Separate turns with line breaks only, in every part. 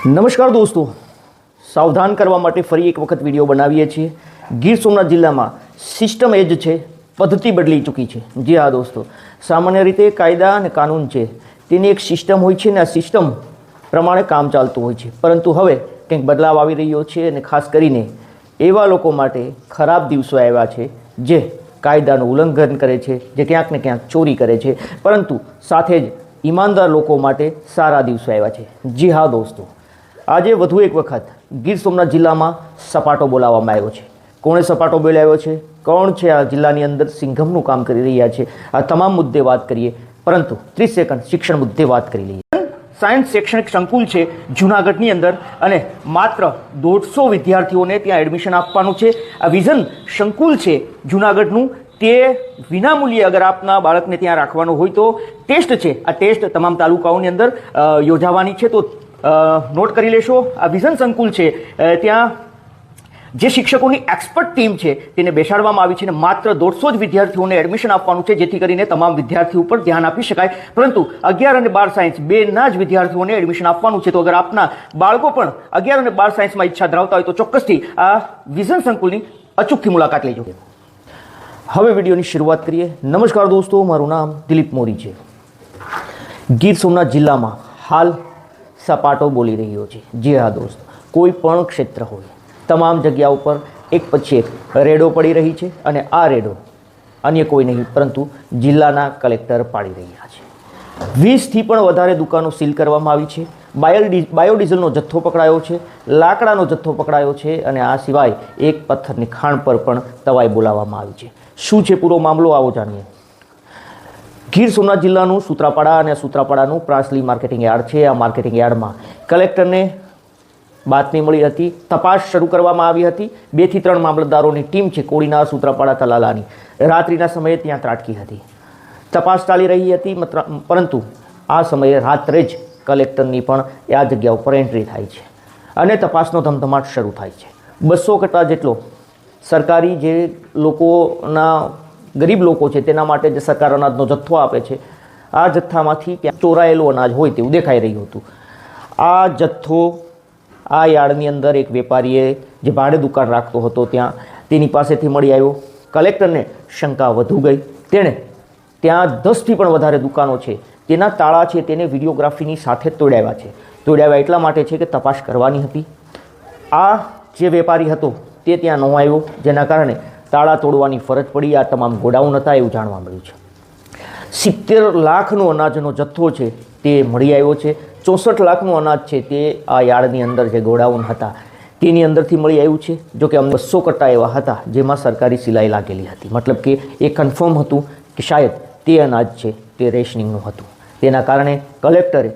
નમસ્કાર દોસ્તો, સાવધાન કરવા માટે ફરી એક વખત વિડીયો બનાવીએ છીએ। ગીર સોમનાથ જિલ્લામાં સિસ્ટમ એ જ છે, પદ્ધતિ બદલી ચૂકી છે। જી હા દોસ્તો, સામાન્ય રીતે કાયદા અને કાનૂન છે તેની એક સિસ્ટમ હોય છે ને આ સિસ્ટમ પ્રમાણે કામ ચાલતું હોય છે, પરંતુ હવે કંઈક બદલાવ આવી રહ્યો છે અને ખાસ કરીને એવા લોકો માટે ખરાબ દિવસો આવ્યા છે જે કાયદાનું ઉલ્લંઘન કરે છે, જે ક્યાંક ને ક્યાંક ચોરી કરે છે, પરંતુ સાથે જ ઈમાનદાર લોકો માટે સારા દિવસો આવ્યા છે। જી હા દોસ્તો, આજે વધુ એક વખત ગીર સોમનાથ જિલ્લામાં સપાટો બોલાવવામાં આવ્યો છે। કોણે સપાટો બોલાવ્યો છે, કોણ છે આ જિલ્લાની અંદર સિંઘમનું કામ કરી રહ્યા છે, આ તમામ મુદ્દે વાત કરીએ, પરંતુ 30 સેકન્ડ શિક્ષણ મુદ્દે વાત કરી લઈએ। સાયન્સ શૈક્ષણિક સંકુલ છે જૂનાગઢની અંદર અને માત્ર 150 વિદ્યાર્થીઓને ત્યાં એડમિશન આપવાનું છે। આ વિઝન સંકુલ છે જૂનાગઢનું, તે વિનામૂલ્યે અગર આપના બાળકને ત્યાં રાખવાનું હોય તો ટેસ્ટ છે, આ ટેસ્ટ તમામ તાલુકાઓની અંદર યોજાવાની છે, તો નોટ કરી લેશો। આ વિઝન સંકુલ છે ત્યાં જે શિક્ષકોની એક્સપર્ટ ટીમ છે તેને બેસાડવામાં આવી છે અને માત્ર 150 જ વિદ્યાર્થીઓને એડમિશન આપવાનું છે, જેથી કરીને તમામ વિદ્યાર્થીઓ પર ધ્યાન આપી શકાય। પરંતુ 11 અને 12 સાયન્સ બેના જ વિદ્યાર્થીઓને એડમિશન આપવાનું છે, તો અગર આપના બાળકો પણ 11 અને 12 સાયન્સમાં ઈચ્છા ધરાવતા હોય તો ચોક્કસથી આ વિઝન સંકુલની અચૂકથી મુલાકાત લેજો। હવે વિડીયોની શરૂઆત કરીએ। નમસ્કાર દોસ્તો, મારું નામ દિલીપ મોરી છે। ગીર સોમનાથ જિલ્લામાં હાલ સપાટો બોલી રહ્યો છે। જી હા દોસ્તો, કોઈ પણ ક્ષેત્ર હોય તમામ જગ્યા ઉપર એક પછી એક રેડો પડી રહી છે અને આ રેડો અન્ય કોઈ નહીં પરંતુ જિલ્લાના કલેક્ટર પાડી રહ્યા છે। 20થી પણ વધારે દુકાનો સીલ કરવામાં આવી છે, બાયોડીઝલનો જથ્થો પકડાયો છે, લાકડાનો જથ્થો પકડાયો છે અને આ સિવાય એક પથ્થરની ખાણ પર પણ તવાઈ બોલાવવામાં આવી છે। શું છે પૂરો મામલો, આવો જાણીએ। ગીર સોમનાથ જિલ્લાનું સૂત્રાપાડા અને સૂત્રાપાડાનું પ્રાસલી માર્કેટિંગ યાર્ડ છે। આ માર્કેટિંગ યાર્ડમાં કલેક્ટરને બાતમી મળી હતી, તપાસ શરૂ કરવામાં આવી હતી। 2 થી 3 મામલતદારોની ટીમ છે કોડીનાર, સૂત્રાપાડા, તલાલાની રાત્રિના સમયે ત્યાં ત્રાટકી હતી, તપાસ ચાલી રહી હતી, પરંતુ આ સમયે રાત્રે જ કલેક્ટરની પણ આ જગ્યા ઉપર એન્ટ્રી થાય છે અને તપાસનો ધમધમાટ શરૂ થાય છે। 200 કટ્ટા જેટલો સરકારી જે લોકોના ગરીબ લોકો છે તેના માટે જે સરકાર અનાજનો જથ્થો આપે છે, આ જથ્થામાંથી ક્યાંક ચોરાયેલું અનાજ હોય તેવું દેખાઈ રહ્યું હતું। આ જથ્થો આ યાર્ડની અંદર એક વેપારીએ જે ભાડે દુકાન રાખતો હતો ત્યાં તેની પાસેથી મળી આવ્યો। કલેક્ટરને શંકા વધુ ગઈ, તેણે ત્યાં 10થી પણ વધારે દુકાનો છે તેના તાળા છે તેને વિડીયોગ્રાફીની સાથે તોડાવ્યા છે। તોડાવ્યા એટલા માટે છે કે તપાસ કરવાની હતી। આ જે વેપારી હતો તે ત્યાં ન આવ્યો, જેના કારણે તાળા તોડવાની ફરજ પડી। આ તમામ ગોડાઉન હતા એવું જાણવા મળ્યું છે। 70 લાખનો અનાજનો જથ્થો છે તે મળી આવ્યો છે। 64 લાખનું અનાજ છે તે આ યાર્ડની અંદર જે ગોડાઉન હતા તેની અંદરથી મળી આવ્યું છે। જોકે 200 કટ્ટા એવા હતા જેમાં સરકારી સિલાઈ લાગેલી હતી, મતલબ કે એ કન્ફર્મ હતું કે શાયદ તે અનાજ છે તે રેશનિંગનું હતું। તેના કારણે કલેક્ટરે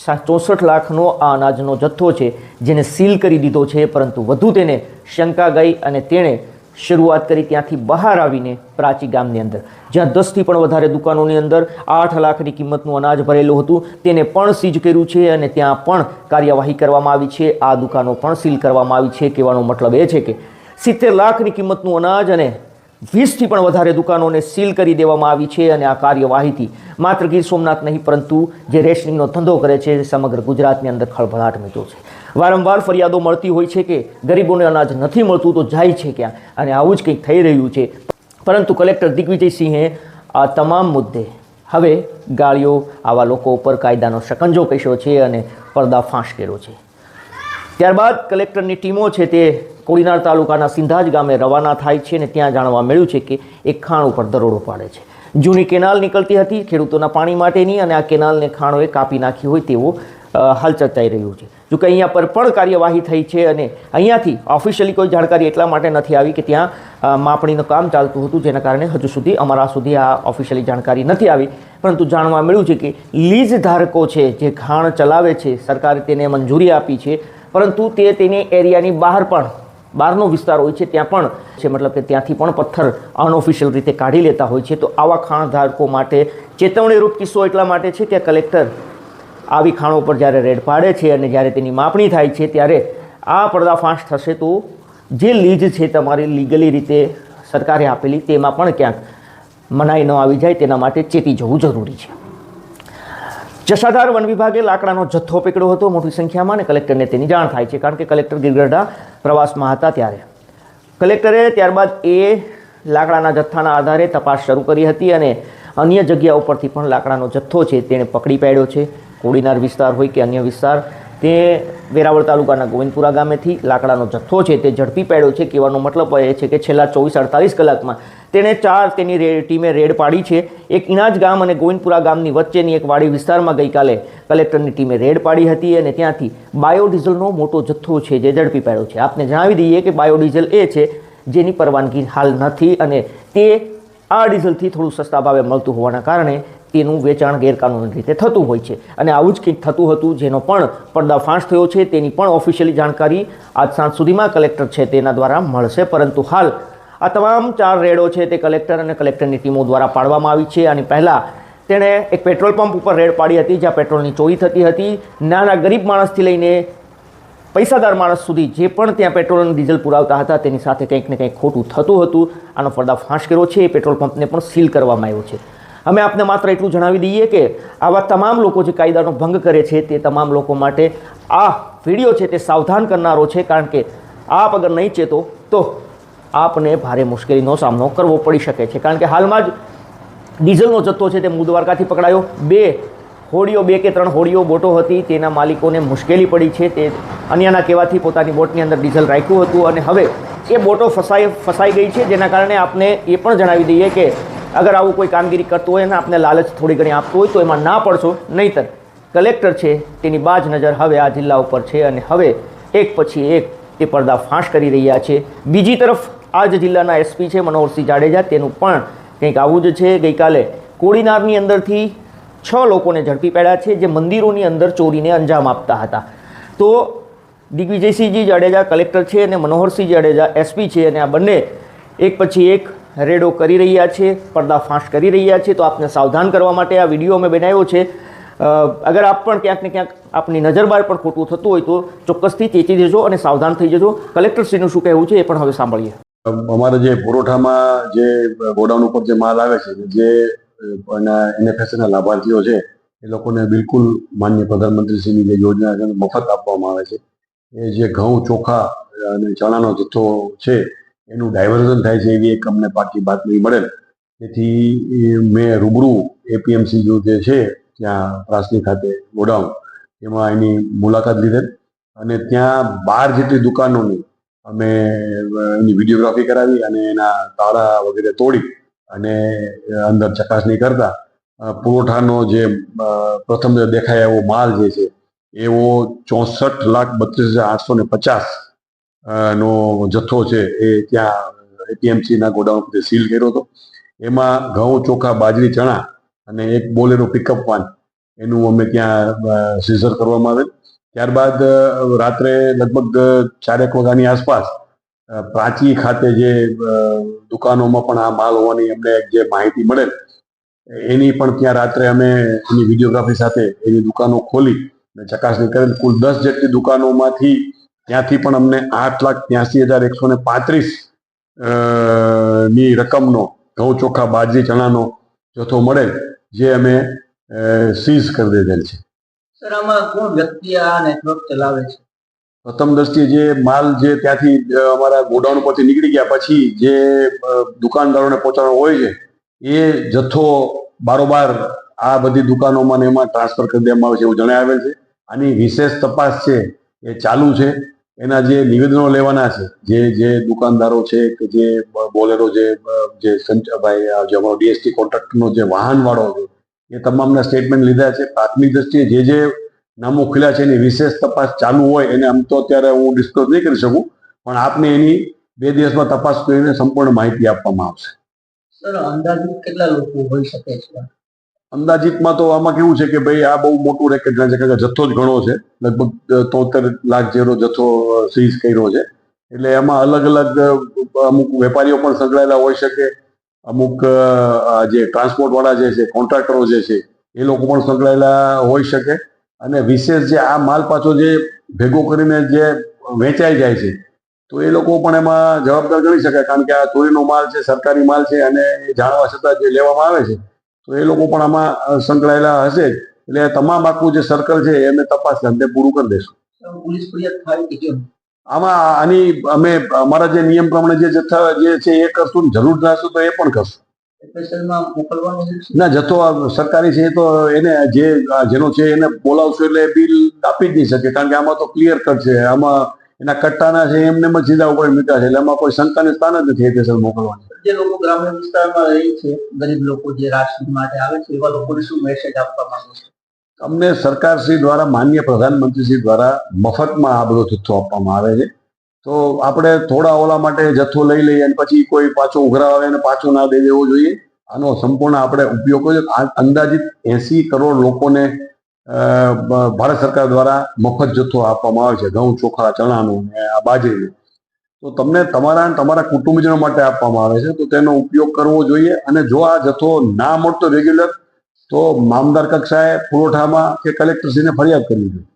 64 લાખનો આ અનાજનો જથ્થો છે જેને સીલ કરી દીધો છે, પરંતુ વધુ તેને શંકા ગઈ અને તેણે શરૂઆત કરી ત્યાંથી બહાર આવીને પ્રાચી ગામની અંદર જ્યાં 10થી પણ વધારે દુકાનોની અંદર 8 લાખની કિંમતનું અનાજ ભરેલું હતું તેને પણ સીઝ કર્યું છે અને ત્યાં પણ કાર્યવાહી કરવામાં આવી છે। આ દુકાનો પણ સીલ કરવામાં આવી છે। કહેવાનો મતલબ એ છે કે 70 લાખની કિંમતનું અનાજ અને 20થી પણ વધારે દુકાનોને સીલ કરી દેવામાં આવી છે અને આ કાર્યવાહીથી માત્ર ગીર સોમનાથ નહીં પરંતુ જે રેશનિંગનો ધંધો કરે છે સમગ્ર ગુજરાતની અંદર ખળભળાટ મચ્યો છે। વારંવાર ફરિયાદો મળતી હોય છે કે ગરીબોને અનાજ નથી મળતું તો જાય છે ક્યાં, અને આવું જ કંઈક થઈ રહ્યું છે, પરંતુ કલેક્ટર દિગ્વિજયસિંહે આ તમામ મુદ્દે હવે ગાળીઓ આવા લોકો ઉપર કાયદાનો શકંજો કસ્યો છે અને પર્દાફાશ કર્યો છે। ત્યારબાદ કલેક્ટરની ટીમો છે તે કોડીનાર તાલુકાના સિંધાજ ગામે રવાના થાય છે અને ત્યાં જાણવા મળ્યું છે કે એક ખાણ ઉપર દરોડો પાડે છે। જૂની કેનાલ નીકળતી હતી ખેડૂતોના પાણી માટેની અને આ કેનાલને ખાણોએ કાપી નાખી હોય તેવો હાલ ચર્ચાઈ રહ્યું છે। જોકે અહીંયા પર પણ કાર્યવાહી થઈ છે અને અહીંયાથી ઓફિશિયલી કોઈ જાણકારી એટલા માટે નથી આવી કે ત્યાં માપણીનું કામ ચાલતું હતું, જેના કારણે હજુ સુધી અમારા સુધી આ ઓફિશિયલી જાણકારી નથી આવી, પરંતુ જાણવા મળ્યું છે કે લીઝ ધારકો છે જે ખાણ ચલાવે છે સરકારે તેને મંજૂરી આપી છે, પરંતુ તે તેની એરિયાની બહાર પણ બહારનો વિસ્તાર હોય છે ત્યાં પણ છે, મતલબ કે ત્યાંથી પણ પથ્થર અનઓફિશિયલ રીતે કાઢી લેતા હોય છે। તો આવા ખાણ ધારકો માટે ચેતવણીરૂપ કિસ્સો એટલા માટે છે કે કલેક્ટર આવી ખાણો પર જ્યારે રેડ પાડે છે અને જ્યારે તેની માપણી થાય છે ત્યારે આ પર્દાફાશ થશે તો જે લીઝ છે તમારી લીગલી રીતે સરકારે આપેલી તેમાં પણ ક્યાંક મનાઈ ન આવી જાય, તેના માટે ચેતી જવું જરૂરી છે। જસાધાર વન વિભાગે લાકડાનો જથ્થો પકડ્યો હતો મોટી સંખ્યામાં અને કલેક્ટરને તેની જાણ થાય છે, કારણ કે કલેક્ટર ગિરગઢડા પ્રવાસમાં હતા ત્યારે. કલેક્ટરે ત્યારબાદ એ લાકડાના જથ્થાના આધારે તપાસ શરૂ કરી હતી અને અન્ય જગ્યા ઉપરથી પણ લાકડાનો જથ્થો છે તેણે પકડી પાડ્યો છે. કોડીનાર વિસ્તાર હોય કે અન્ય વિસ્તાર, તે વેરાવળ તાલુકાના ગોવિંદપુરા ગામેથી લાકડાનો જથ્થો છે તે ઝડપી પાડ્યો છે. કહેવાનો મતલબ એ છે કે છેલ્લા 24-48 કલાકમાં તેણે તેની ટીમે રેડ પાડી છે. એક ઇણાજ ગામ અને ગોવિંદપુરા ગામની વચ્ચેની એક વાડી વિસ્તારમાં ગઈકાલે કલેક્ટરની ટીમે રેડ પાડી હતી અને ત્યાંથી બાયોડીઝલનો મોટો જથ્થો છે જે ઝડપી પાડ્યો છે. આપને જણાવી દઈએ કે બાયોડીઝલ એ છે જેની પરવાનગી હાલ નથી અને તે આ ડીઝલથી થોડું સસ્તા ભાવે મળતું હોવાના કારણે તેનું વેચાણ ગેરકાનૂની રીતે થતું હોય છે અને આવું જ કંઈક થતું હતું, જેનો પણ પર્દાફાશ થયો છે. તેની પણ ઓફિશિયલી જાણકારી આજ સાંજ સુધીમાં કલેક્ટર છે તેના દ્વારા મળશે, પરંતુ હાલ આ તમામ 4 રેડો છે તે કલેક્ટર અને કલેક્ટરની ટીમો દ્વારા પાડવામાં આવી છે. આની પહેલાં તેણે એક પેટ્રોલ પંપ ઉપર રેડ પાડી હતી જ્યાં પેટ્રોલની ચોરી થતી હતી. નાના ગરીબ માણસથી લઈને પૈસાદાર માણસ સુધી જે પણ ત્યાં પેટ્રોલ અને ડીઝલ પુરાવતા હતા તેની સાથે કંઈક ને કંઈક ખોટું થતું હતું. આનો પર્દાફાશ કર્યો છે. એ પેટ્રોલ પંપને પણ સીલ કરવામાં આવ્યો છે. અમે આપને માત્ર એટલું જણાવી દઈએ કે આવા તમામ લોકો જે કાયદાનો ભંગ કરે છે તે તમામ લોકો માટે આ વિડીયો છે તે સાવધાન કરનારો છે, કારણ કે આપ અગર નહીં ચેતો તો આપને ભારે મુશ્કેલીનો સામનો કરવો પડી શકે છે. કારણ કે હાલમાં જ ડીઝલનો જથ્થો છે તે મુદ્વારકાથી પકડાયો. 2 કે 3 હોડીઓ બોટો હતી, તેના માલિકોને મુશ્કેલી પડી છે. તે અન્યના કહેવાથી પોતાની બોટની અંદર ડીઝલ રાખ્યું હતું અને હવે એ બોટો ફસાઈ ગઈ છે, જેના કારણે આપને એ પણ જણાવી દઈએ કે અગર આવું કોઈ કામગીરી કરતું હોય અને આપને લાલચ થોડી ઘણી આપતું હોય તો એમાં ના પડશો, નહીંતર કલેક્ટર છે તેની બાજ નજર હવે આ જિલ્લા ઉપર છે અને હવે એક પછી એક તે પર્દાફાશ કરી રહ્યા છે. બીજી તરફ આ જ જિલ્લાના એસપી છે મનોહરસિંહ જાડેજા, તેનું પણ કંઈક આવું જ છે. ગઈકાલે કોડીનારની અંદરથી 6 લોકોને ઝડપી પાડ્યા છે જે મંદિરોની અંદર ચોરીને અંજામ આપતા હતા. તો દિગ્વિજયસિંહજી જાડેજા કલેક્ટર છે અને મનોહરસિંહ જાડેજા એસપી છે અને આ બંને એક પછી એક રેડો કરી રહ્યા છે, પર્દાફાશ કરી રહ્યા છે. તો આપને સાવધાન કરવા માટે આ વિડીયો અમે બનાવ્યો છે. અગર આપ પણ ક્યાંક ને ક્યાંક આપની નજર બહાર પણ ખોટું થતું હોય તો ચોક્કસથી ચેતી જજો અને સાવધાન થઈ જજો. કલેક્ટરશ્રીનું શું કહેવું છે એ પણ હવે સાંભળીએ.
અમારે જે પુરવઠામાં જે ગોડાઉન ઉપર જે માલ આવે છે, જે એનએફએસના લાભાર્થીઓ છે એ લોકોને બિલકુલ માનનીય પ્રધાનમંત્રીશ્રીની જે યોજના છે મફત આપવામાં આવે છે. એ જે ઘઉં, ચોખા અને ચણાનો જથ્થો છે એનું ડાયવર્ઝન થાય છે એવી એક અમને પાકી બાતમી મળેલ. તેથી મેં રૂબરૂ એપીએમસી જે છે ત્યાં પ્રાસની ખાતે ગોડાઉન, એમાં એની મુલાકાત લીધેલ અને ત્યાં 12 જેટલી દુકાનોની અમે એની વિડીયોગ્રાફી કરાવી અને એના તાળા વગેરે તોડી અને અંદર ચકાસણી કરતા પુરવઠાનો જે પ્રથમ દેખાય એવો માલ જે છે એવો 64,32,850 નો જથ્થો છે એ ત્યાં એપીએમસીના ગોડાઉન પર સીલ કર્યો હતો. એમાં ઘઉં, ચોખા, બાજરી, ચણા અને એક બોલેરો પિકઅપ વાન એનું અમે ત્યાં સીઝર કરવામાં આવેલ. ત્યારબાદ રાત્રે લગભગ 4 વાગ્યાની આસપાસ પ્રાચી ખાતે જે દુકાનોમાં પણ આ માલ હોવાની અમને જે માહિતી મળેલ એની પણ ત્યાં રાત્રે અમે એની વિડીયોગ્રાફી સાથે એની દુકાનો ખોલી અને ચકાસણી કરેલ. કુલ 10 જેટલી દુકાનોમાંથી ત્યાંથી પણ અમને 8,83,135 ની રકમનો ઘઉં, ચોખા, બાજરી, ચણાનો જથ્થો મળેલ, જે અમે સીઝ કરી દીધેલ છે.
સર, આમાં કોણ વ્યક્તિ આ નેટવર્ક ચલાવે છે?
પ્રથમ દ્રષ્ટિએ જે માલ જે ત્યાંથી અમારા ગોડાઉન પરથી નીકળી ગયા પછી જે દુકાનદારોને પહોંચાડવાનો હોય છે એ જથ્થો બારોબાર આ બધી દુકાનોમાં ને એમાં ટ્રાન્સફર કરી દેવામાં આવે છે એવું જણાવેલ છે. આની વિશેષ તપાસ છે એ ચાલુ છે. એના જે નિવેદનો લેવાના છે, જે દુકાનદારો છે કે જે બોલેરો જે ભાઈ જે અમારો ડીએસટી કોન્ટ્રાક્ટનો જે વાહન વાળો છે એ તમામના સ્ટેટમેન્ટ લીધા છે. પ્રાથમિક દ્રષ્ટિએ જે નામો ખુલ્યા છે એની વિશેષ તપાસ ચાલુ હોય એને આમ તો અત્યારે હું ડિસ્ક્લોઝ નહીં કરી શકું, પણ આપને એની 2 દિવસમાં તપાસ કરીને સંપૂર્ણ માહિતી આપવામાં આવશે.
સર, અંદાજિત કેટલા લોકો હોઈ શકે છે?
અંદાજિતમાં તો આમાં કેવું છે કે ભાઈ આ બહુ મોટું રેકેટ છે, જથ્થો જ ઘણો છે. લગભગ 73 લાખ જેવો જથ્થો સીઝ કર્યો છે. એટલે એમાં અલગ અલગ અમુક વેપારીઓ પણ સંકળાયેલા હોઈ શકે, અમુક જે ટ્રાન્સપોર્ટ વાળા જે છે, કોન્ટ્રાક્ટરો જે છે એ લોકો પણ સંકળાયેલા હોઈ શકે. અને વિશેષ જે આ માલ પાછો જે ભેગો કરીને જે વેચાઈ જાય છે તો એ લોકો પણ એમાં જવાબદાર ગણી શકાય, કારણ કે આ ચોરીનો માલ છે, સરકારી માલ છે અને એ જાણવા છતાં જે લેવામાં આવે છે તો એ લોકો પણ આમાં સંકળાયેલા હશે જ. એટલે તમામ આખું જે સર્કલ છે એ અમે તપાસ અંતે પૂરું કરી દઈશું.
પોલીસ ફરિયાદ થાય કે કેમ?
આમાં આની અમે અમારા જે નિયમ પ્રમાણે જે જથ્થા જે છે એ કરશું ને જરૂર થશે તો એ પણ કરશું.
એફએસએલમાં મોકલવાનું છે?
ના, જથ્થો આ સરકારી છે એ તો એને જેનો છે એને બોલાવશો એટલે બિલ આપી જ નહીં શકે, કારણ કે આમાં તો ક્લિયર કટ છે. આમાં એના કટ્ટાના છે એમને જ સીધા ઉપર મૂક્યા છે, એટલે એમાં કોઈ શંકાને સ્થાન જ નથી એફએસએલ મોકલવાની.
જે લોકો ગ્રામ્ય વિસ્તારમાં રહે છે, ગરીબ લોકો જે રાશન માટે આવે છે, એવા લોકોને શું મેસેજ આપવા માંગો છો?
અમને સરકારશ્રી દ્વારા, માનનીય પ્રધાનમંત્રીશ્રી દ્વારા મફતમાં આ બધો જથ્થો આપવામાં આવે છે. તો આપણે થોડા ઓલા માટે જથ્થો લઈ લઈએ અને પછી કોઈ પાછો ઉઘરાવે અને પાછો ના દઈ દેવો જોઈએ. આનો સંપૂર્ણ આપણે ઉપયોગ કરીએ. અંદાજિત 80 કરોડ લોકોને ભારત સરકાર દ્વારા મફત જથ્થો આપવામાં આવે છે, ઘઉં, ચોખા, ચણાનું ને આ બાજરીનું. તો તમને તમારા કુટુંબજનો માટે આપવામાં આવે છે, તો તેનો ઉપયોગ કરવો જોઈએ. અને જો આ જથ્થો ના મળતો રેગ્યુલર, તો મામદાર કક્ષાએ પુરવઠામાં કે કલેક્ટરશ્રીને ફરિયાદ કરવી જોઈએ.